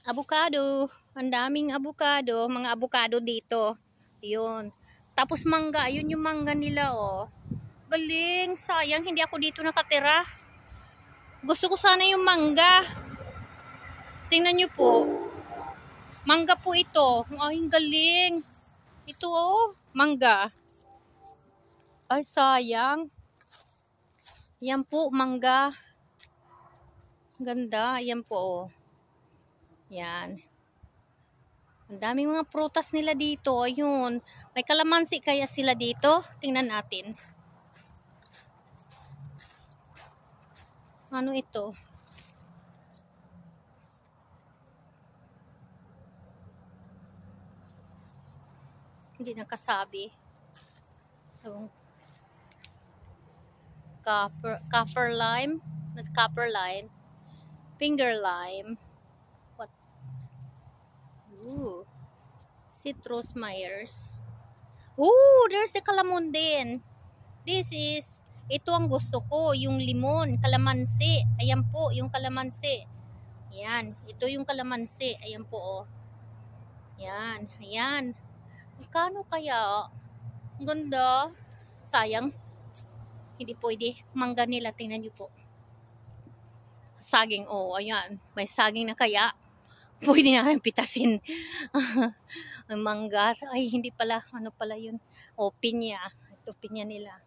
Avocado. Ang daming avocado. Mga avocado dito. Yun. Tapos mangga. Yun yung mangga nila, oh. Galing. Sayang, hindi ako dito nakatira. Gusto ko sana yung mangga. Tingnan nyo po. Mangga po ito. Ay, galing. Ito, oh. Mangga. Ay, sayang. Yan po, mangga. Ganda. Yan po, oh. Yan. Ang daming mga prutas nila dito. Ayun. May kalamansi kaya sila dito? Tingnan natin. Ano ito? Hindi nakasabi. So, copper lime. That's copper lime. Finger lime. What? Ooh. Citrus Myers. Ooh, there's a calamondin. This is, ito ang gusto ko, yung limon, kalamansi. Ayan po, yung kalamansi. Ayan, ito yung kalamansi. Ayan po, oh. Ayan, ayan. Magkano kaya? Ang ganda. Sayang. Hindi pwede. Mangga nila, tingnan nyo po. Saging, oh, ayan. May saging na kaya. Pwede na kayong pitasin. Ang mangga. Ay, hindi pala. Ano pala yun? O, pinya. Ito, pinya nila.